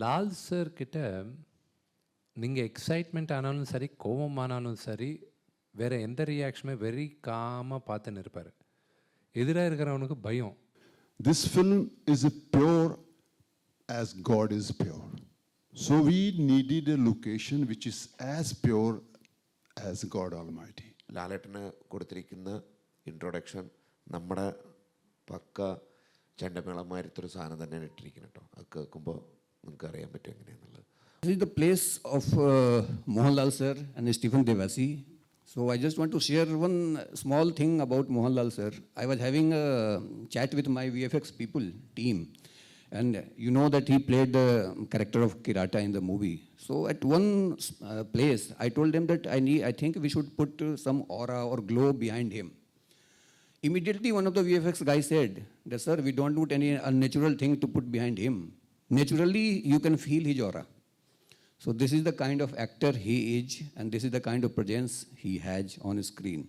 Lal sir கிட்ட நீங்கள் excitement ஆனாலும் சரி, கோபமானாலும் சரி, வேறு எந்த ரியாக்ஷனுமே வெரி காமாக பார்த்துன்னு இருப்பார். எதிராக இருக்கிறவனுக்கு பயம். This film is pure as God is pure. So we needed a location which is as pure as God Almighty. ലാലേട്ടന് കൊടുത്തിരിക്കുന്ന ഇൻട്രൊഡക്ഷൻ നമ്മുടെ പക്ക ചെണ്ടമേളമാരത്തൊരു സാധനം തന്നെയാണ് ഇട്ടിരിക്കുന്നത് കേട്ടോ. അത് കേൾക്കുമ്പോൾ നിങ്ങൾക്ക് അറിയാൻ പറ്റും എങ്ങനെയാണെന്നുള്ളത്. This is the place of Mohanlal sir and Stephen Devasi. So I just want to share one small thing about Mohanlal sir. I was having a chat with my VFX people team, and you know that he played the character of Kirata in the movie. So at one place, I told them that I think we should put some aura or glow behind him. Immediately, one of the VFX guys said, that, "Sir, we don't want any unnatural thing to put behind him. Naturally, you can feel his aura." So this is the kind of actor he is, and this is the kind of presence he has on screen.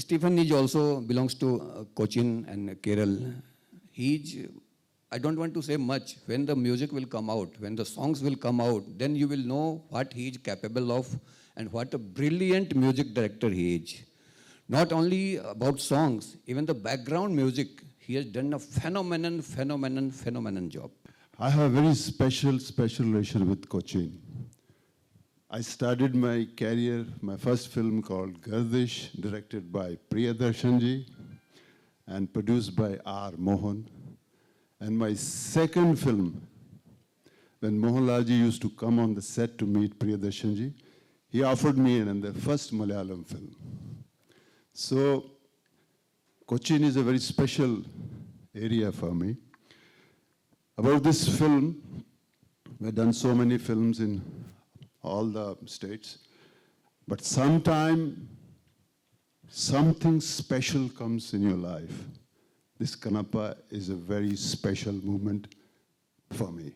Stephen is also belongs to Cochin and Kerala. I don't want to say much. When the music will come out, when the songs will come out, then you will know what he is capable of and what a brilliant music director he is. Not only about songs, even the background music, he has done a phenomenal job. I have a very special relation with Cochin. I started my career, my first film called Gardish, directed by Priyadarshanji and produced by R. Mohan. And my second film, when Mohanlalji used to come on the set to meet Priyadarshanji, he offered me the first Malayalam film. So Cochin is a very special area for me. About this film, we've done so many films in all the states, but sometime something special comes in your life. This Kanappa is a very special moment for me,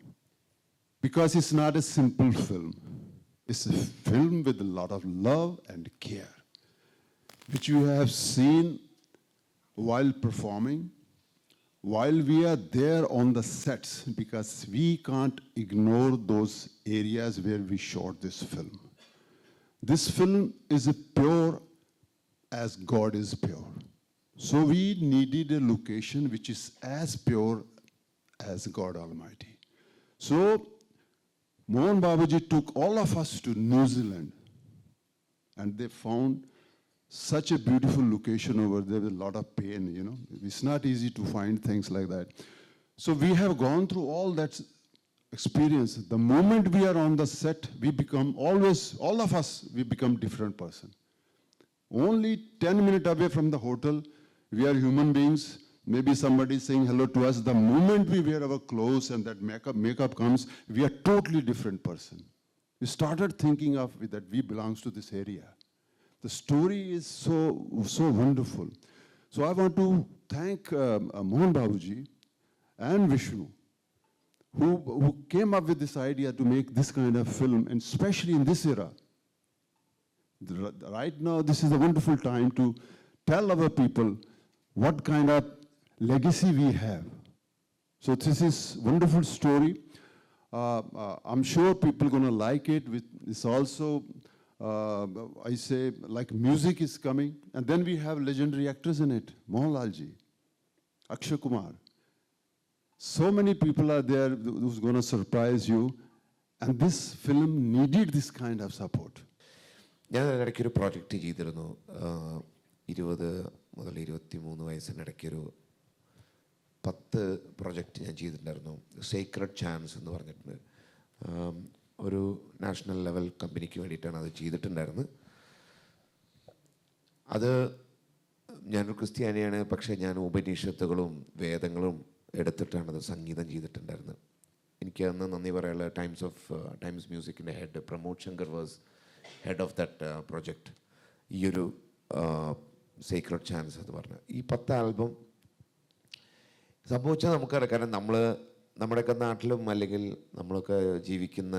because it's not a simple film. It's a film with a lot of love and care, which you have seen while performing, while we are there on the sets, because we can't ignore those areas where we shot this film. This film is pure as God is pure. So we needed a location which is as pure as God Almighty. So Mohan Babuji took all of us to New Zealand, and they found such a beautiful location over there with a lot of pain, you know. It's not easy to find things like that. So we have gone through all that experience. The moment we are on the set, we become always, all of us, we become different person. Only 10 minutes away from the hotel, we are human beings. Maybe somebody is saying hello to us. The moment we wear our clothes and that makeup comes, we are totally different person. We started thinking of that we belongs to this area. The story is so wonderful. So I want to thank Mohan Babuji and Vishnu, who came up with this idea to make this kind of film, and especially in this era. Right now, this is a wonderful time to tell our people what kind of legacy we have. So this is wonderful story. I'm sure people are going to like it. It's also, I say, like music is coming. And then we have legendary actors in it. Mohanlalji, Akshay Kumar. So many people are there who's going to surprise you. And this film needed this kind of support. ഞാൻ ഇടയ്ക്കൊരു project ചെയ്തിരുന്നു. 20 മുതൽ 23 വയസ്സിനിടയ്ക്കൊരു 10 project ഞാൻ ചെയ്തിട്ടുണ്ടായിരുന്നു. Secret chance എന്ന് പറഞ്ഞിട്ടുണ്ട്. ഒരു national level കമ്പനിക്ക് വേണ്ടിയിട്ടാണ് അത് ചെയ്തിട്ടുണ്ടായിരുന്നത്. അത് ഞാനൊരു ക്രിസ്ത്യാനിയാണ്, പക്ഷേ ഞാൻ ഉപനിഷത്തുകളും വേദങ്ങളും എടുത്തിട്ടാണത് സംഗീതം ചെയ്തിട്ടുണ്ടായിരുന്നത്. എനിക്ക് അന്ന് നന്ദി പറയാനുള്ള ടൈംസ് മ്യൂസിക്കിൻ്റെ head Pramod Shankar was head of that project. ഈ ഒരു സീക്രട്ട് ചാൻസ് എന്ന് പറഞ്ഞത് ഈ 10 ആൽബം സംഭവിച്ചാൽ നമുക്കറിയാം. കാരണം നമ്മുടെയൊക്കെ നാട്ടിലും അല്ലെങ്കിൽ നമ്മളൊക്കെ ജീവിക്കുന്ന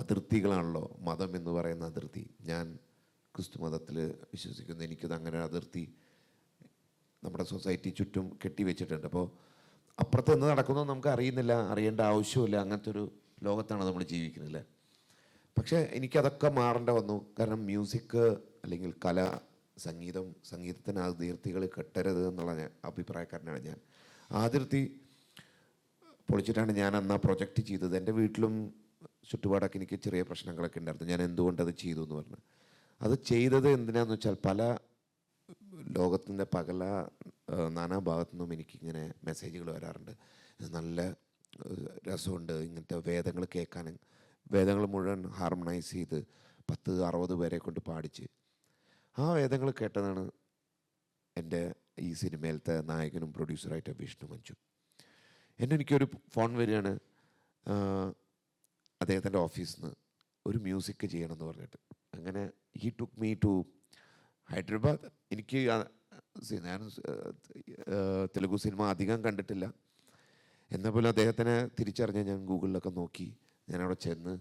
അതിർത്തികളാണല്ലോ മതം എന്ന് പറയുന്ന അതിർത്തി. ഞാൻ ക്രിസ്തു മതത്തിൽ വിശ്വസിക്കുന്നു. എനിക്കത് അങ്ങനെ അതിർത്തി നമ്മുടെ സൊസൈറ്റി ചുറ്റും കെട്ടിവെച്ചിട്ടുണ്ട്. അപ്പോൾ അപ്പുറത്ത് എന്ത് നടക്കുന്നോ നമുക്ക് അറിയുന്നില്ല, അറിയേണ്ട ആവശ്യമില്ല. അങ്ങനത്തെ ഒരു ലോകത്താണ് നമ്മൾ ജീവിക്കുന്നത്. പക്ഷേ എനിക്കതൊക്കെ മാറേണ്ട വന്നു. കാരണം മ്യൂസിക് അല്ലെങ്കിൽ കല, സംഗീതത്തിന് അതിർത്തികൾ കെട്ടരുത് എന്നുള്ള അഭിപ്രായക്കാരനാണ് ഞാൻ. അതിർത്തി പൊളിച്ചിട്ടാണ് ഞാൻ അന്ന് ആ പ്രൊജക്റ്റ് ചെയ്തത്. എൻ്റെ വീട്ടിലും ചുറ്റുപാടൊക്കെ എനിക്ക് ചെറിയ പ്രശ്നങ്ങളൊക്കെ ഉണ്ടായിരുന്നു. ഞാൻ എന്തുകൊണ്ടത് ചെയ്തു എന്ന് പറഞ്ഞു. അത് ചെയ്തത് എന്തിനാന്ന് വെച്ചാൽ പല ലോകത്തിൻ്റെ പല നാനാഭാഗത്തു നിന്നും എനിക്കിങ്ങനെ മെസ്സേജുകൾ വരാറുണ്ട്. നല്ല രസമുണ്ട് ഇങ്ങനത്തെ വേദങ്ങൾ കേൾക്കാൻ. വേദങ്ങൾ മുഴുവൻ ഹാർമണൈസ് ചെയ്ത് 10-60 പേരെ കൊണ്ട് പാടിച്ച് ആ വേദങ്ങൾ കേട്ടതാണ് എൻ്റെ ഈ സിനിമയിലത്തെ നായകനും പ്രൊഡ്യൂസറായിട്ട് വിഷ്ണു മഞ്ജു. എനിക്കൊരു ഫോൺ വരികയാണ് അദ്ദേഹത്തിൻ്റെ ഓഫീസിൽ നിന്ന്, ഒരു മ്യൂസിക് ചെയ്യണമെന്ന് പറഞ്ഞിട്ട്. അങ്ങനെ he took me to Hyderabad. എനിക്ക് ഞാൻ തെലുഗു സിനിമ അധികം കണ്ടിട്ടില്ല. എന്നാൽ പോലും അദ്ദേഹത്തിനെ തിരിച്ചറിഞ്ഞ് ഞാൻ ഗൂഗിളിലൊക്കെ നോക്കി. ഞാനവിടെ ചെന്ന്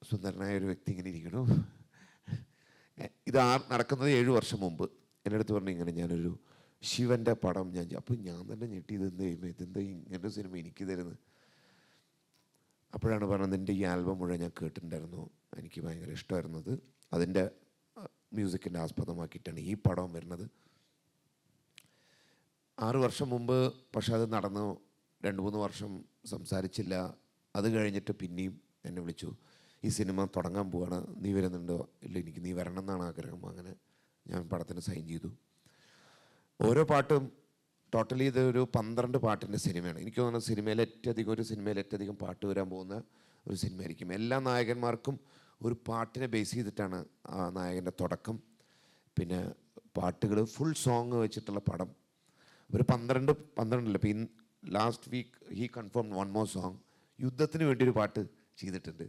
സുന്ദരനായ ഒരു വ്യക്തി ഇങ്ങനെ ഇരിക്കണു. ഇത് നടക്കുന്നത് 7 വർഷം മുമ്പ്. എൻ്റെ അടുത്ത് പറഞ്ഞു ഇങ്ങനെ ഞാനൊരു ശിവൻ്റെ പടം അപ്പോൾ ഞാൻ തന്നെ ഞെട്ടി. ഇതെന്താ ഇങ്ങനൊരു സിനിമ എനിക്ക് തരുന്നത്. അപ്പോഴാണ് പറഞ്ഞത് നിൻ്റെ ഈ ആൽബം മുഴുവൻ ഞാൻ കേട്ടിട്ടുണ്ടായിരുന്നു, എനിക്ക് ഭയങ്കര ഇഷ്ടമായിരുന്നത്, അതിൻ്റെ മ്യൂസിക്കിൻ്റെ ആസ്പദമാക്കിയിട്ടാണ് ഈ പടം വരുന്നത്. 6 വർഷം മുമ്പ് പക്ഷെ അത് നടന്നു. 2-3 വർഷം സംസാരിച്ചില്ല. അത് കഴിഞ്ഞിട്ട് പിന്നെയും എന്നെ വിളിച്ചു, ഈ സിനിമ തുടങ്ങാൻ പോവാണ്, നീ വരുന്നുണ്ടോ? ഇല്ല, എനിക്ക് നീ വരണം എന്നാണ് ആഗ്രഹം. അങ്ങനെ ഞാൻ പടത്തിന് സൈൻ ചെയ്തു. ഓരോ പാട്ടും ടോട്ടലി ഇതൊരു 12 പാട്ടിൻ്റെ സിനിമയാണ്. എനിക്ക് തോന്നുന്നത് ഒരു സിനിമയിൽ ഏറ്റവും അധികം പാട്ട് വരാൻ പോകുന്ന ഒരു സിനിമയായിരിക്കും. എല്ലാ നായകന്മാർക്കും ഒരു പാട്ടിനെ ബേസ് ചെയ്തിട്ടാണ് ആ നായകൻ്റെ തുടക്കം. പിന്നെ പാട്ടുകൾ ഫുൾ സോങ് വെച്ചിട്ടുള്ള പടം. ഒരു 12 ഇപ്പം last week he confirm 1 more song. യുദ്ധത്തിന് വേണ്ടി ഒരു പാട്ട് ചെയ്തിട്ടുണ്ട്.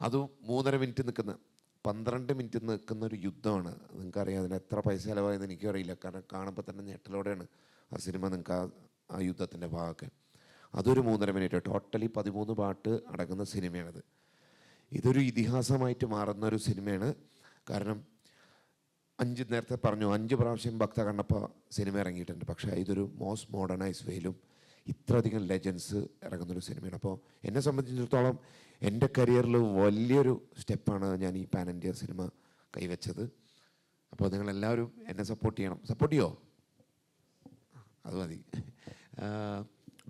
അതും 3.5 മിനിറ്റ് നിൽക്കുന്ന 12 മിനിറ്റ് നിൽക്കുന്ന ഒരു യുദ്ധമാണ്. നിങ്ങൾക്കറിയാം അതിന് എത്ര പൈസ ചിലവായെന്ന് എനിക്കറിയില്ല. കാരണം കാണുമ്പോൾ തന്നെ ഞെട്ടലോടെയാണ് ആ സിനിമ. നിങ്ങൾക്ക് ആ യുദ്ധത്തിൻ്റെ ഭാഗമൊക്കെ. അതൊരു 3.5 മിനിറ്റ്. ടോട്ടലി 13 പാട്ട് അടങ്ങുന്ന സിനിമയാണിത്. ഇതൊരു ഇതിഹാസമായിട്ട് മാറുന്ന ഒരു സിനിമയാണ്. കാരണം നേരത്തെ പറഞ്ഞു 5 പ്രാവശ്യം ഭക്ത കണ്ണപ്പ സിനിമ ഇറങ്ങിയിട്ടുണ്ട്. പക്ഷേ ഇതൊരു മോസ്റ്റ് മോഡേണൈസ് വേയിലും ഇത്രയധികം ലെജൻസ് ഇറങ്ങുന്നൊരു സിനിമയാണ്. അപ്പോൾ എന്നെ സംബന്ധിച്ചിടത്തോളം എൻ്റെ കരിയറിൽ വലിയൊരു സ്റ്റെപ്പാണ് ഞാൻ ഈ പാൻ ഇന്ത്യ സിനിമ കൈവച്ചത്. അപ്പോൾ നിങ്ങളെല്ലാവരും എന്നെ സപ്പോർട്ട് ചെയ്യണം. സപ്പോർട്ട് ചെയ്യുമോ? അത് മതി.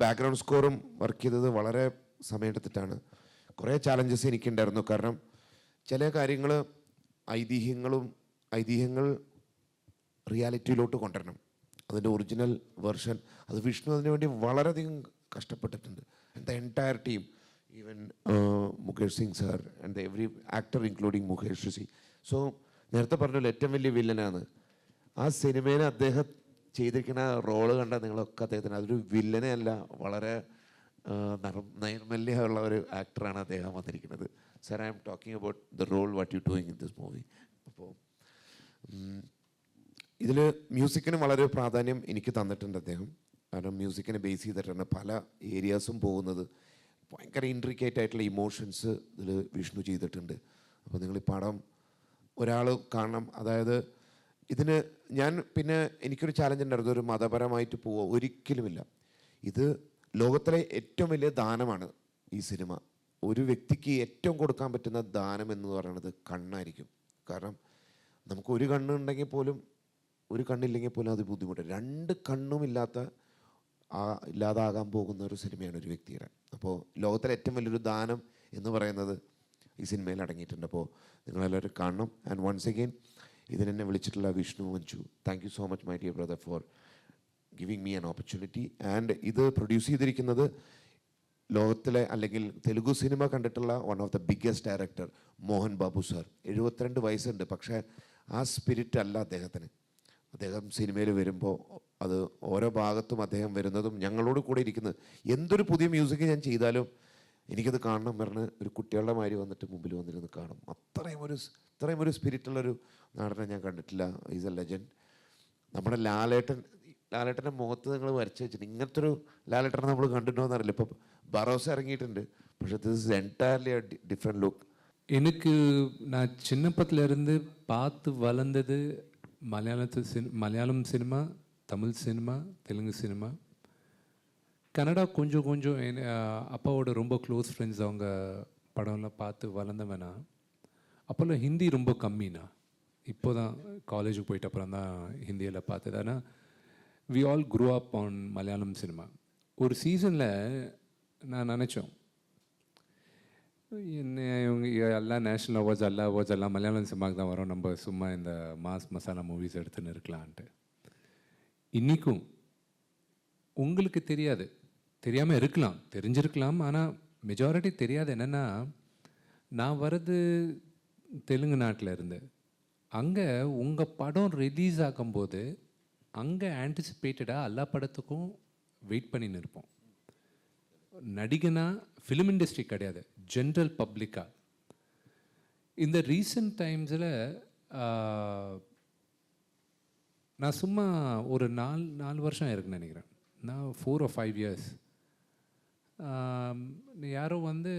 ബാക്ക്ഗ്രൗണ്ട് സ്കോറും വർക്ക് ചെയ്തത് വളരെ സമയമെടുത്തിട്ടാണ്. കുറേ ചാലഞ്ചസ് എനിക്കുണ്ടായിരുന്നു. കാരണം ചില കാര്യങ്ങൾ ഐതിഹ്യങ്ങൾ റിയാലിറ്റിയിലോട്ട് കൊണ്ടുവരണം. അതിൻ്റെ ഒറിജിനൽ വെർഷൻ അത് വിഷ്ണു അതിനു വേണ്ടി വളരെയധികം കഷ്ടപ്പെട്ടിട്ടുണ്ട്. And the entire team, even Mukesh Singh sir and every actor including Mukesh Rishi. So നേരത്തെ പറഞ്ഞല്ലോ ഏറ്റവും വലിയ വില്ലനാണ് ആ സിനിമയിൽ അദ്ദേഹം ചെയ്തിരിക്കുന്ന റോള് കണ്ടാൽ നിങ്ങളൊക്കെ അദ്ദേഹത്തിന് അതൊരു വില്ലനെ അല്ല, വളരെ നൈർമല്യമുള്ള ഒരു ആക്ടറാണ് അദ്ദേഹം വന്നിരിക്കുന്നത്. Sir, I'm talking about the role what you doing in this movie. അപ്പോൾ ഇതിൽ മ്യൂസിക്കിന് വളരെ പ്രാധാന്യം എനിക്ക് തന്നിട്ടുണ്ട് അദ്ദേഹം. കാരണം മ്യൂസിക്കിനെ ബേസ് ചെയ്തിട്ടാണ് പല ഏരിയാസും പോകുന്നത്. ഭയങ്കര ഇൻട്രിക്കേറ്റ് ആയിട്ടുള്ള ഇമോഷൻസ് ഇതിൽ വിഷ്ണു ചെയ്തിട്ടുണ്ട്. അപ്പോൾ നിങ്ങൾ ഈ പടം ഒരാൾ കാണണം. അതായത് ഇതിന് പിന്നെ എനിക്കൊരു ചാലഞ്ച് ഉണ്ടായിരുന്നു, ഒരു മതപരമായിട്ട് പോവുക ഒരിക്കലുമില്ല. ഇത് ലോകത്തിലെ ഏറ്റവും വലിയ ദാനമാണ് ഈ സിനിമ. ഒരു വ്യക്തിക്ക് ഏറ്റവും കൊടുക്കാൻ പറ്റുന്ന ദാനം എന്ന് പറയുന്നത് കണ്ണായിരിക്കും. കാരണം നമുക്ക് ഒരു കണ്ണുണ്ടെങ്കിൽ പോലും, ഒരു കണ്ണില്ലെങ്കിൽ പോലും അത് ബുദ്ധിമുട്ടാണ്. 2 കണ്ണും ഇല്ലാതാകാൻ പോകുന്ന ഒരു സിനിമയാണ് ഒരു വ്യക്തിയുടെ. അപ്പോൾ ലോകത്തിലെ ഏറ്റവും വലിയൊരു ദാനം എന്ന് പറയുന്നത് ഈ സിനിമയിൽ അടങ്ങിയിട്ടുണ്ട്. അപ്പോൾ നിങ്ങളെല്ലാവരും കാണണം. ആൻഡ് വൺസ് അഗെയിൻ ഇതിനെന്നെ വിളിച്ചിട്ടുള്ള Vishnu Manju, thank you so much my dear brother for giving me an opportunity. And ഇത് പ്രൊഡ്യൂസ് ചെയ്തിരിക്കുന്നത് ലോകത്തിലെ അല്ലെങ്കിൽ തെലുഗു സിനിമ കണ്ടിട്ടുള്ള one of the biggest director Mohan Babu sir. 72 വയസ്സുണ്ട്. പക്ഷേ ആ സ്പിരിറ്റ് അല്ല അദ്ദേഹത്തിന്. അദ്ദേഹം സിനിമയിൽ വരുമ്പോൾ അത് ഓരോ ഭാഗത്തും അദ്ദേഹം വരുന്നതും ഞങ്ങളോട് കൂടെ ഇരിക്കുന്നത്. എന്തൊരു പുതിയ മ്യൂസിക് ഞാൻ ചെയ്താലും എനിക്കത് കാണണം പറഞ്ഞ് ഒരു കുട്ടികളുടെ മാതിരി വന്നിട്ട് മുമ്പിൽ വന്നിരുന്ന് കാണും. ഇത്രയും ഒരു സ്പിരിറ്റുള്ളൊരു നടനെ ഞാൻ കണ്ടിട്ടില്ല. Is A legend. നമ്മുടെ ലാലേട്ടൻ്റെ മുഖത്ത് നിങ്ങൾ വരച്ച് വെച്ചിട്ട് ഇങ്ങനത്തെ ഒരു ലാലേട്ടനെ നമ്മൾ കണ്ടിട്ടുണ്ടോ എന്നറിയില്ല. ഇപ്പോൾ ബറോസ് ഇറങ്ങിയിട്ടുണ്ട്. പക്ഷേ this is entirely A different look. எனக்கு நான் சின்னப்பத்திலேருந்து பார்த்து வளர்ந்தது Malayalam cinema, Tamil cinema, Telugu cinema. Kannada கொஞ்சம் கொஞ்சம் அப்பாவோட ரொம்ப க்ளோஸ் ஃப்ரெண்ட்ஸ் அவங்க படம்லாம் பார்த்து வளர்ந்தவனா. அப்போல்லாம் ஹிந்தி ரொம்ப கம்மிண்ணா. இப்போ தான் காலேஜுக்கு போயிட்ட அப்புறம் தான் ஹிந்தியில் பார்த்தது. ஆனால் we all grow up on Malayalam cinema. ஒரு சீசனில் நான் நினச்சோம், என்ன இவங்க எல்லாம் நேஷ்னல் அவார்ட்ஸ் எல்லாம் மலையாளம் சினிமாவுக்கு தான் வரும், நம்ம சும்மா இந்த மாஸ் மசாலா மூவிஸ் எடுத்துன்னு இருக்கலான்ட்டு. இன்றைக்கும் உங்களுக்கு தெரியாது, தெரியாமல் இருக்கலாம், தெரிஞ்சிருக்கலாம், ஆனால் மெஜாரிட்டி தெரியாது. என்னென்னா, நான் வர்றது தெலுங்கு நாட்டில் இருந்து. அங்கே உங்கள் படம் ரிலீஸ் ஆகும்போது அங்கே ஆன்டிசிபேட்டடாக எல்லா படத்துக்கும் வெயிட் பண்ணின்னு இருப்போம். நடிகனா ஃபிலிம் இண்டஸ்ட்ரி கிடையாது, ஜென்ரல் பப்ளிக்காக. இந்த ரீசன்ட் டைம்ஸில் நான் சும்மா ஒரு 4 வருஷம் இருக்குன்னு நினைக்கிறேன், நான் 4 or 5 years. யாரோ வந்து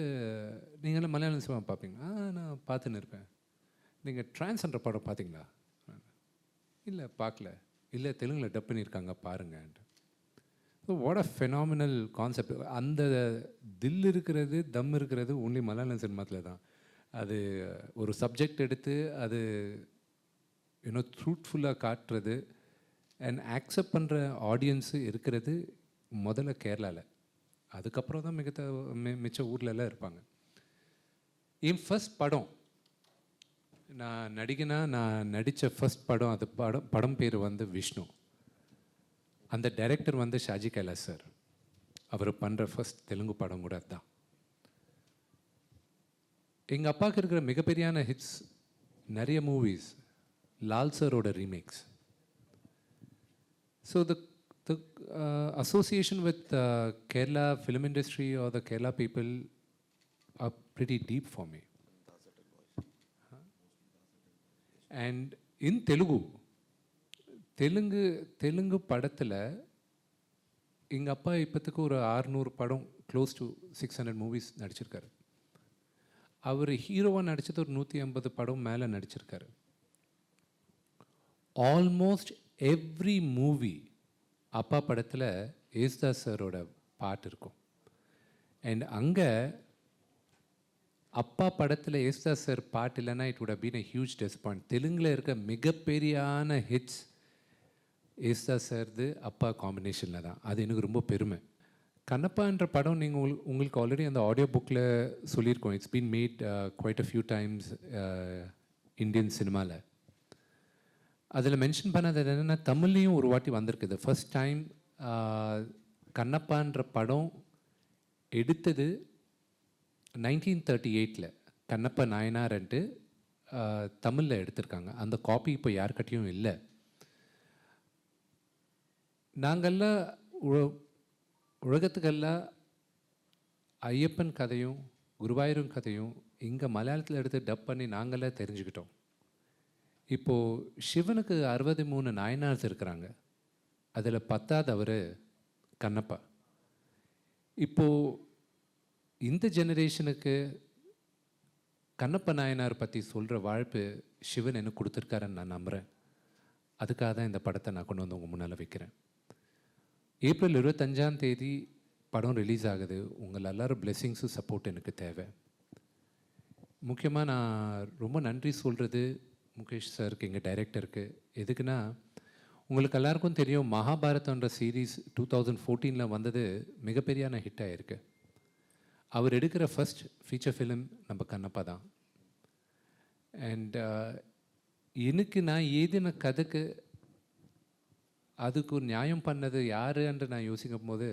நீங்களாம் மலையாளம் சினிமா பார்ப்பீங்க? நான் பார்த்துன்னு இருப்பேன். நீங்கள் ட்ரான்ஸ்ன்ற படம் பார்த்தீங்களா? இல்லை பார்க்கல. இல்லை தெலுங்கில் டப் பண்ணியிருக்காங்க பாருங்கன்ட்டு. So what a phenomenal concept. அந்த தில் இருக்கிறது, தம் இருக்கிறது ஒன்லி மலையாளம் சினிமாத்தில் தான். அது ஒரு சப்ஜெக்ட் எடுத்து அது இன்னும் ட்ரூத்ஃபுல்லாக காட்டுறது அண்ட் ஆக்செப்ட் பண்ணுற ஆடியன்ஸு இருக்கிறது முதல்ல கேரளாவில். அதுக்கப்புறம் தான் மிச்ச ஊர்லெல்லாம் இருப்பாங்க. என் ஃபர்ஸ்ட் படம், நான் நடிகனா நான் நடித்த ஃபர்ஸ்ட் படம், அது படம் பேர் வந்து விஷ்ணு. அந்த டைரக்டர் வந்து ஷாஜி கைலாஸ் சார். அவர் பண்ணுற ஃபர்ஸ்ட் தெலுங்கு படம் கூட அதுதான். எங்கள் அப்பாவுக்கு இருக்கிற மிகப்பெரியான ஹிட்ஸ் நிறைய மூவிஸ் லால் சாரோட remakes. So the association with Kerala film industry or the Kerala people are pretty deep for me. And in Telugu படத்தில் எங்கள் அப்பா இப்போத்துக்கு ஒரு 600 படம், க்ளோஸ் டு 600 மூவிஸ் நடிச்சிருக்காரு. அவர் ஹீரோவாக நடித்தது ஒரு 150 படம் மேலே நடிச்சிருக்காரு. ஆல்மோஸ்ட் எவ்ரி மூவி அப்பா படத்தில் ஏசுதாஸ் சாரோட பாட்டு இருக்கும். அண்ட் அங்கே அப்பா படத்தில் ஏசுதாஸ் சார் பாட்டு இல்லைன்னா it would have been a huge disappoint. தெலுங்கில் இருக்க மிகப்பெரியான ஹிட்ஸ் ஏசுதாஸ் சார்து அப்பா காம்பினேஷனில் தான். அது எனக்கு ரொம்ப பெருமை. கண்ணப்பான்ற படம் நீங்கள் உங்களுக்கு ஆல்ரெடி அந்த ஆடியோ புக்கில் சொல்லியிருக்கோம். It's been made quite a few times Indian சினிமாவில். அதில் மென்ஷன் பண்ணது என்னென்னா, தமிழ்லேயும் ஒரு வாட்டி வந்திருக்குது. ஃபர்ஸ்ட் டைம் கண்ணப்பான்ற படம் எடுத்தது 1938 கண்ணப்ப நாயனார்ன்ட்டு தமிழில் எடுத்திருக்காங்க. அந்த காப்பி இப்போ யார்கிட்டையும் இல்லை. நாங்கள்லாம் உலகத்துக்கெல்லாம் ஐயப்பன் கதையும் குருவாயூரும் கதையும் இங்கே மலையாளத்தில் எடுத்து டப் பண்ணி நாங்களாம் தெரிஞ்சுக்கிட்டோம். இப்போது சிவனுக்கு 63 நாயனார்ஸ் இருக்கிறாங்க, அதில் 10வது அவர் கண்ணப்பா. இப்போது இந்த ஜெனரேஷனுக்கு கண்ணப்ப நாயனார் பற்றி சொல்கிற வாழ்ப்பு சிவன் எனக்கு கொடுத்துருக்காருன்னு நான் நம்புகிறேன். அதுக்காக தான் இந்த படத்தை நான் கொண்டு வந்து உங்கள் முன்னால் வைக்கிறேன். ஏப்ரல் 25ஆம் தேதி படம் ரிலீஸ் ஆகுது. உங்கள் எல்லாரும் பிளெஸ்ஸிங்ஸும் சப்போர்ட் எனக்கு தேவை. முக்கியமாக நான் ரொம்ப நன்றி சொல்கிறது முகேஷ் சாருக்கு, எங்கள் டைரக்டருக்கு. எதுக்குன்னா, உங்களுக்கு எல்லாருக்கும் தெரியும், மகாபாரதன்ற சீரீஸ் 2014 வந்தது மிகப்பெரியான ஹிட் ஆகிருக்கு. அவர் எடுக்கிற ஃபர்ஸ்ட் ஃபீச்சர் ஃபிலிம் நம்ம கண்ணப்பா தான். அண்ட் எனக்கு நான் ஏதின கதைக்கு அதுக்கு ஒரு நியாயம் பண்ணது யாருன்னு நான் யோசிக்கும் போது,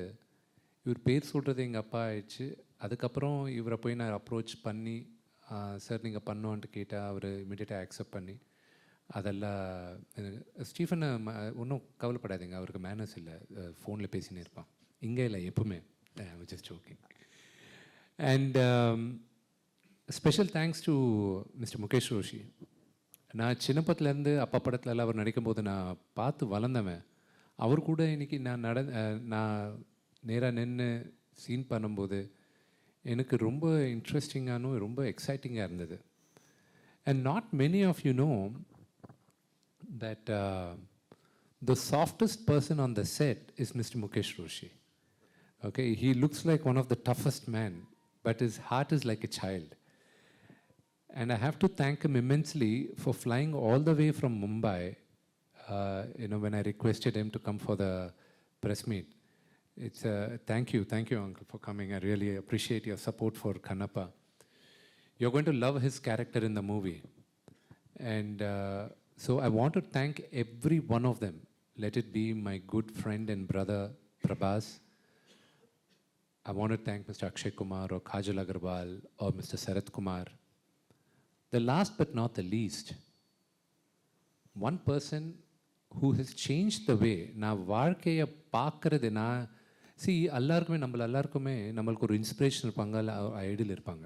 இவர் பேர் சொல்கிறது எங்கள் அப்பா ஆயிடுச்சு. அதுக்கப்புறம் இவரை போய் நான் அப்ரோச் பண்ணி, சார் நீங்கள் பண்ணோன்ட்டு கேட்டால் அவர் இமீடியட்டாக அக்செப்ட் பண்ணி அதெல்லாம். ஸ்டீஃபனை ஒன்றும் கவலைப்படாதீங்க, அவருக்கு மேனர்ஸ் இல்லை, ஃபோனில் பேசினே இருப்பான். இங்கே இல்லை எப்பவுமே, just okay. And special thanks to mister Mukesh Roshi. நான் சின்னப்பத்துலேருந்து அப்பா படத்துலலாம் அவர் நடிக்கும்போது நான் பார்த்து வளர்ந்தவன். அவர் கூட இன்றைக்கி நான் நேராக நின்று சீன் பண்ணும்போது எனக்கு ரொம்ப இன்ட்ரெஸ்டிங்கானும் ரொம்ப எக்ஸைட்டிங்காக இருந்தது. And not many of you know that the softest person on the set is mister Mukesh Rishi. Okay, he looks like one of the toughest men, but his heart is like a child. And I have to thank him immensely for flying all the way from Mumbai, when I requested him to come for the press meet. It's thank you, uncle, for coming. I really appreciate your support for Kannappa. You're going to love his character in the movie. And so I want to thank every one of them. Let it be my good friend and brother Prabhas. I want to thank Mr. Akshay Kumar or Kajal Agarwal or Mr. Sarath Kumar. The last but not the least, one person who has changed the way நான் வாழ்க்கையை பார்க்கறது நான் எல்லாருக்குமே நம்மளுக்கு ஒரு inspiration இருப்பாங்க, ideal இருப்பாங்க.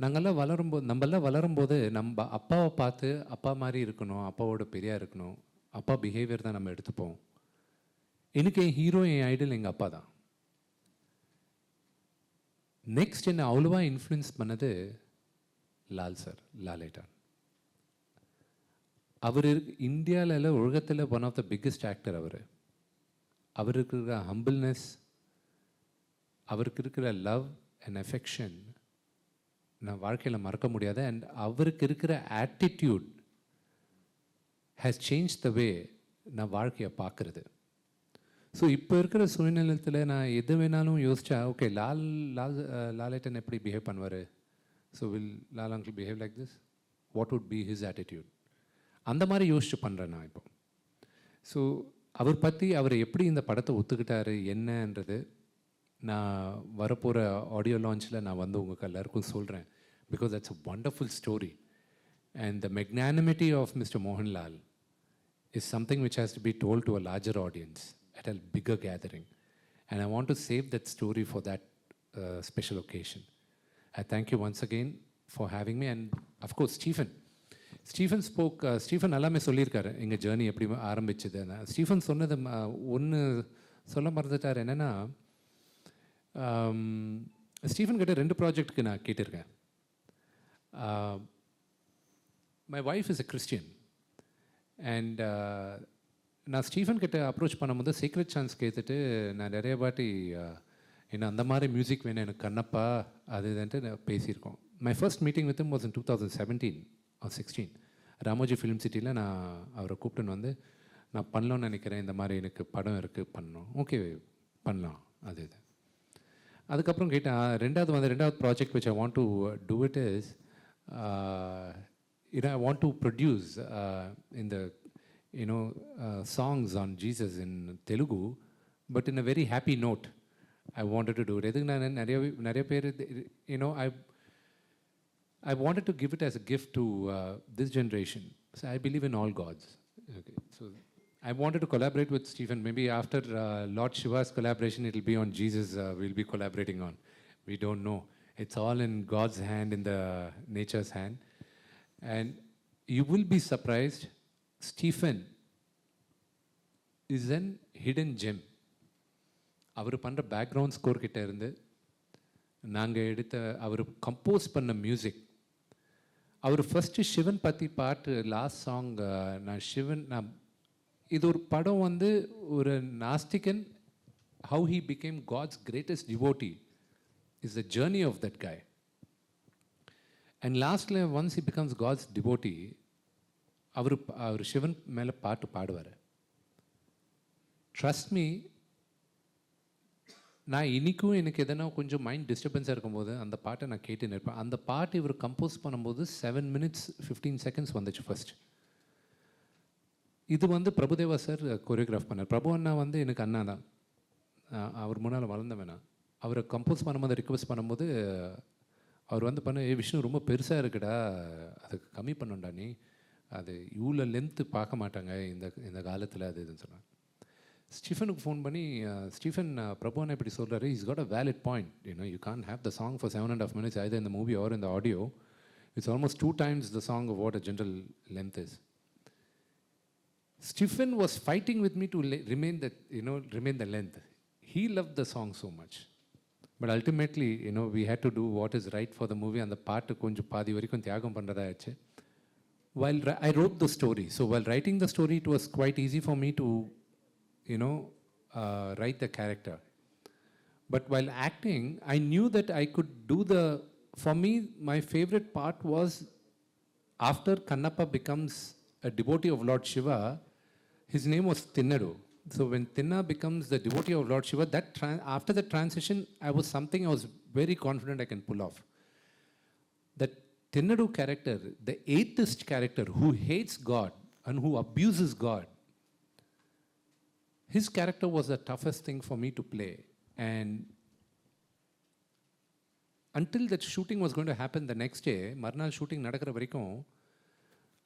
நம்மெல்லாம் வளரும்போது நம்ம அப்பாவை பார்த்து அப்பா மாதிரி இருக்கணும், அப்பாவோட பெரியா இருக்கணும், அப்பா பிஹேவியர் தான் நம்ம எடுத்துப்போம். எனக்கு என் ஹீரோ, என் ஐடியல் எங்கள் அப்பா தான். நெக்ஸ்ட் என்னை அவ்வளோவா இன்ஃப்ளூயன்ஸ் பண்ணது லால் சார், லாலேட்டான். அவர் இந்தியாவில் உலகத்தில் one of the biggest actor. அவருக்கு இருக்கிற ஹம்பிள்னஸ், அவருக்கு இருக்கிற லவ் அண்ட் அஃபெக்ஷன் நான் வாழ்க்கையில் மறக்க முடியாது. அண்ட் அவருக்கு இருக்கிற ஆட்டிடியூட் ஹேஸ் சேஞ்ச் த வே நான் வாழ்க்கையை பார்க்குறது. ஸோ இப்போ இருக்கிற சூழ்நிலத்தில் நான் எது வேணாலும் யோசிச்சா, ஓகே லாலேட்டன் எப்படி பிஹேவ் பண்ணுவார், so will Lal uncle behave like this, what would be his attitude, அந்த மாதிரி யோசிச்சு பண்ணுறேன் நான் இப்போ. ஸோ அவரை எப்படி இந்த படத்தை ஒத்துக்கிட்டாரு என்னன்றது நான் வரப்போகிற ஆடியோ லான்ச்சில் நான் உங்களுக்கு எல்லாருக்கும் சொல்கிறேன். Because that's a wonderful story. And the magnanimity of mister Mohanlal is something which has to be told to a larger audience at a bigger gathering. And I want to save that story for that special occasion. I thank you once again for having me. And of course, Stephen spoke, Stephen எல்லாமே சொல்லியிருக்காரு எங்கள் journey எப்படி ஆரம்பிச்சது. Stephen சொன்னது ஒன்று சொல்ல மறந்துட்டார். என்னென்னா, Stephen கிட்ட 2 ப்ராஜெக்ட்டுக்கு நான் கேட்டிருக்கேன். My wife is a Christian. And நான் ஸ்டீஃபன் கிட்ட அப்ரோச் பண்ணும்போது சீக்ரெட் சான்ஸ் கேட்டுட்டு நான் நிறைய வாட்டி என்ன அந்த மாதிரி மியூசிக் வேணும் எனக்கு கண்ணப்பா அது இதுன்ட்டு நான் பேசியிருக்கோம். My first meeting with was in 2017 or 16. Ramoji film சிட்டியில் நான் அவரை கூப்பிட்டுன்னு வந்து, நான் பண்ணலான்னு நினைக்கிறேன், இந்த மாதிரி எனக்கு படம் இருக்குது, பண்ணணும். ஓகே பண்ணலாம் அது இது. அதுக்கப்புறம் கேட்டேன், ரெண்டாவது project which I want to do it is I want to produce இந்த songs on Jesus in Telugu, but in a very happy note. I wanted to do it. I think nariya per, I wanted to give it as a gift to this generation. So I believe in all gods. Okay. So I wanted to collaborate with Stephen. Maybe after Lord Shiva's collaboration, it will be on Jesus. We'll be collaborating on. We don't know. It's all in God's hand, in the nature's hand. And you will be surprised. Stephen is an hidden gem. அவர் பண்ணுற background score கிட்ட இருந்து நாங்கள் அவர் compose பண்ண music, அவர் first Sivan பற்றி பாட்டு last song, நான் இது ஒரு படம் ஒரு நாஸ்திகன், how he became God's greatest devotee is the journey of that guy. And lastly, once he becomes God's devotee, அவர் சிவன் மேலே பாட்டு பாடுவார். ட்ரஸ்ட் மீ, நான் இன்றைக்கும் எனக்கு எதனா கொஞ்சம் மைண்ட் டிஸ்டர்பன்ஸாக இருக்கும்போது அந்த பாட்டை நான் கேட்டு நிற்பேன். அந்த பாட்டு இவர் கம்போஸ் பண்ணும்போது 7 minutes 15 seconds வந்துச்சு ஃபர்ஸ்ட். இது பிரபுதேவா சார் கொரியோகிராஃப் பண்ணார். பிரபு அண்ணா எனக்கு அண்ணா தான், அவர் முன்னால் வளர்ந்தவனா. அவரை கம்போஸ் பண்ணும்போது ரிக்வெஸ்ட் பண்ணும்போது அவர் பண்ண, விஷ்ணு ரொம்ப பெருசாக இருக்குடா, அதுக்கு கம்மி பண்ணோண்டா நீ, அது இவ்வளோ லென்த்து பார்க்க மாட்டாங்க இந்த காலத்தில் அது இதுன்னு சொன்னாங்க. ஸ்டீஃபனுக்கு ஃபோன் பண்ணி, ஸ்டீஃபன் பிரபுவனை இப்படி சொல்கிறாரு, is got a valid point, you can have the song for 7.5 minutes either in the movie or in the audio. It's almost 2 times the song of what a general length is. Stephen was fighting with me to remain the length. He loved the song so much. But ultimately, we had to do what is right for the movie. And the part konjam paadi varaikum tyagam pandradha aachu. While I wrote the story, so while writing the story, it was quite easy for me to write the character. But while acting, I knew that I could do the. For me, my favorite part was after Kannappa becomes a devotee of Lord Shiva, his name was Tinnadu. So when Tinna becomes the devotee of Lord Shiva, after the transition, I was very confident I can pull off. That Tinnadu character, the atheist character who hates God and who abuses God, his character was the toughest thing for me to play. And until that shooting was going to happen the next day, மறுநாள் shooting நடக்கிற வரைக்கும்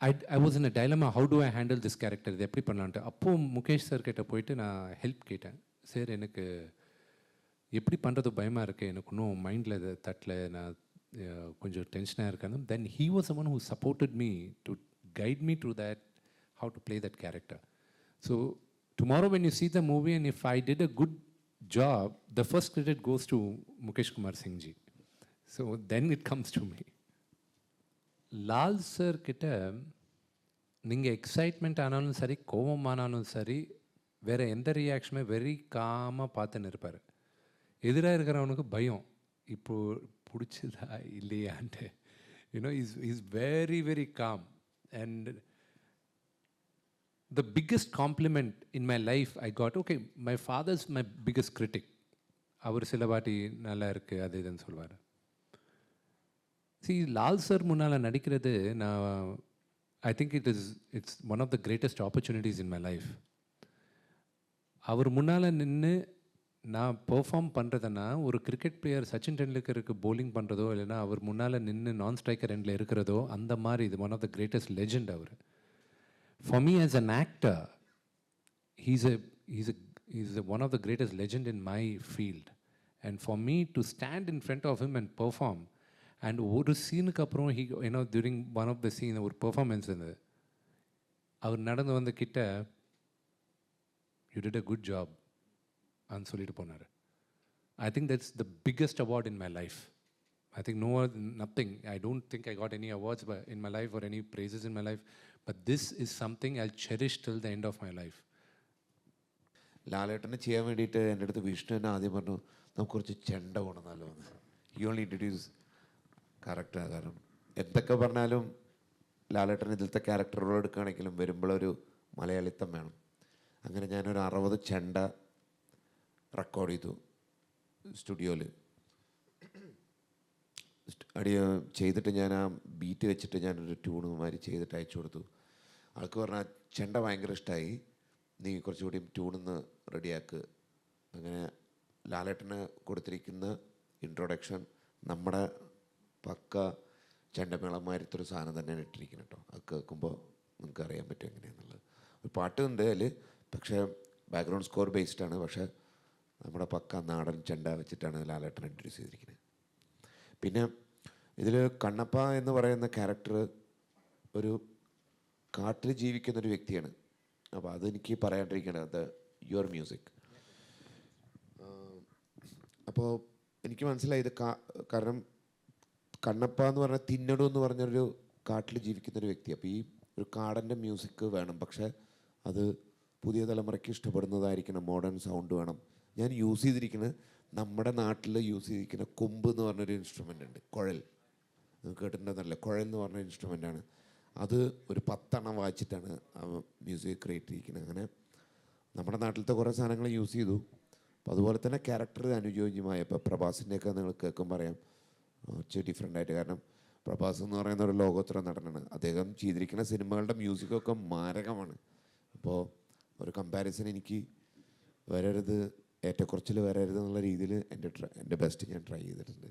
I was in a dilemma. How do I handle this character? இது எப்படி பண்ணலான்ட்டு. அப்போ Mukesh sir கிட்ட போயிட்டு நான் ஹெல்ப் கேட்டேன். சார் எனக்கு எப்படி பண்ணுறது பயமாக இருக்குது, எனக்கு இன்னும் மைண்டில் இது தட்டல, நான் கொஞ்சம் டென்ஷனாக இருக்கேன். Then he was someone who supported me to guide me through that, how to play that character. So tomorrow when you see the movie and if I did a good job, the first credit goes to Mukesh Kumar Singh ji. So then it comes to me. Lal sir கிட்ட நீங்கள் excitement ஆனாலும் சரி, கோபம் ஆனாலும் சரி, வேறு எந்த ரியாக்ஷனுமே very காமாக பார்த்துன்னு இருப்பார். எதிராக இருக்கிறவனுக்கு பயம், இப்போது பிடிச்சதா இல்லையான்ட்டு. You know is very very calm. And the biggest compliment in my life I got, okay, my father's my biggest critic. அவர் சில வாட்டி நல்லா இருக்குது அது இதுன்னு சொல்லுவார். லால் சார் முன்னால் நடிக்கிறது நான் I think it's one of the greatest opportunities in my life. அவர் முன்னால் நின்று நான் பெர்ஃபார்ம் பண்ணுறதுன்னா, ஒரு கிரிக்கெட் பிளேயர் சச்சின் டெண்டுல்கருக்கு bowling பண்ணுறதோ இல்லைன்னா அவர் முன்னால் நின்று நான் ஸ்ட்ரைக்கர் எண்டில் இருக்கிறதோ அந்த மாதிரி இது one of the greatest legend அவர். For me as an actor, he's one of the greatest legend in my field. And for me to stand in front of him and perform, and ஒரு சீனுக்கு அப்புறம் during one of the scene ஒரு performance இருந்தது, அவர் நடந்து வந்து கிட்ட you did a good job and சொல்லிட்டு போனார். I think that's the biggest award in my life. I think nothing. I don't think I got any awards in my life or any praises in my life. But this is something I'll cherish till the end of my life. ലാലേട്ടനെ ചെയ്യാൻ വേണ്ടിയിട്ട് എൻ്റെ അടുത്ത് വിഷ്ണു തന്നെ ആദ്യം പറഞ്ഞു, നമുക്ക് കുറച്ച് ചെണ്ട കൊണ്ടുവന്നാലോ എന്ന്. He only introduce character. കാരണം എന്തൊക്കെ പറഞ്ഞാലും ലാലേട്ടൻ ഇതിലത്തെ ക്യാരക്ടർ റോൾ എടുക്കുകയാണെങ്കിലും വരുമ്പോഴൊരു മലയാളിത്തം വേണം. അങ്ങനെ ഞാനൊരു 60 ചെണ്ട റെക്കോർഡ് ചെയ്തു സ്റ്റുഡിയോയിൽ. ചെയ്തിട്ട് ഞാൻ ആ ബീറ്റ് വെച്ചിട്ട് ഞാനൊരു ട്യൂണ് മാതിരി ചെയ്തിട്ട് അയച്ചു കൊടുത്തു. ആൾക്ക് പറഞ്ഞാൽ ചെണ്ട ഭയങ്കര ഇഷ്ടമായി, നീ കുറച്ചുകൂടി ട്യൂണിന്ന് റെഡിയാക്ക്. അങ്ങനെ ലാലേട്ടന് കൊടുത്തിരിക്കുന്ന ഇൻട്രൊഡക്ഷൻ നമ്മുടെ പക്ക ചെണ്ടമേളമാരത്തൊരു സാധനം തന്നെയാണ് ഇട്ടിരിക്കുന്നത് കേട്ടോ. അത് കേൾക്കുമ്പോൾ നിങ്ങൾക്ക് അറിയാൻ പറ്റും എങ്ങനെയാണെന്നുള്ളത്. ഒരു പാട്ടുണ്ട് അതിൽ, പക്ഷേ ബാക്ക്ഗ്രൗണ്ട് സ്കോർ ബേസ്ഡാണ്. പക്ഷേ നമ്മുടെ പക്ക നാടൻ ചെണ്ട വെച്ചിട്ടാണ് ലാലേട്ടൻ ഇൻട്രൊഡ്യൂസ് ചെയ്തിരിക്കുന്നത്. പിന്നെ ഇതിൽ കണ്ണപ്പ എന്ന് പറയുന്ന ക്യാരക്ടർ ഒരു കാട്ടിൽ ജീവിക്കുന്നൊരു വ്യക്തിയാണ്. അപ്പോൾ അതെനിക്ക് പറയാണ്ടിരിക്കേണ്ടത് യുവർ മ്യൂസിക്. അപ്പോൾ എനിക്ക് മനസ്സിലായി ഇത് കാരണം കണ്ണപ്പ എന്ന് പറഞ്ഞാൽ തിന്നടു എന്ന് പറഞ്ഞൊരു കാട്ടിൽ ജീവിക്കുന്നൊരു വ്യക്തി. അപ്പോൾ ഈ ഒരു കാടൻ്റെ മ്യൂസിക് വേണം, പക്ഷേ അത് പുതിയ തലമുറയ്ക്ക് ഇഷ്ടപ്പെടുന്നതായിരിക്കണം, മോഡേൺ സൗണ്ട് വേണം. ഞാൻ യൂസ് ചെയ്തിരിക്കുന്നത് നമ്മുടെ നാട്ടിൽ യൂസ് ചെയ്തിരിക്കുന്ന കൊമ്പ് എന്ന് പറഞ്ഞൊരു ഇൻസ്ട്രുമെൻ്റ് ഉണ്ട്, കുഴൽ. നിങ്ങൾക്ക് കേട്ടിട്ടുണ്ടെന്നല്ല, കുഴൽ എന്ന് പറഞ്ഞ ഇൻസ്ട്രുമെൻ്റാണ്. അത് ഒരു 10 എണ്ണം വായിച്ചിട്ടാണ് ആ മ്യൂസിക് ക്രിയേറ്റ് ചെയ്തിരിക്കുന്നത്. അങ്ങനെ നമ്മുടെ നാട്ടിലത്തെ കുറേ സാധനങ്ങൾ യൂസ് ചെയ്തു. അപ്പോൾ അതുപോലെ തന്നെ ക്യാരക്ടർ അനുയോജ്യമായ, ഇപ്പോൾ പ്രഭാസിൻ്റെയൊക്കെ നിങ്ങൾ കേൾക്കുമ്പോൾ പറയാം കുറച്ച് ഡിഫറെൻ്റായിട്ട്. കാരണം പ്രഭാസ് എന്ന് പറയുന്ന ഒരു ലോകോത്തര നടനാണ്. അദ്ദേഹം ചെയ്തിരിക്കുന്ന സിനിമകളുടെ മ്യൂസിക്കൊക്കെ മാരകമാണ്. അപ്പോൾ ഒരു കമ്പാരിസൺ എനിക്ക് വരരുത്, ഏറ്റക്കുറച്ചിൽ വരരുത് എന്നുള്ള രീതിയിൽ എൻ്റെ ബെസ്റ്റ് ഞാൻ ട്രൈ ചെയ്തിട്ടുണ്ട്.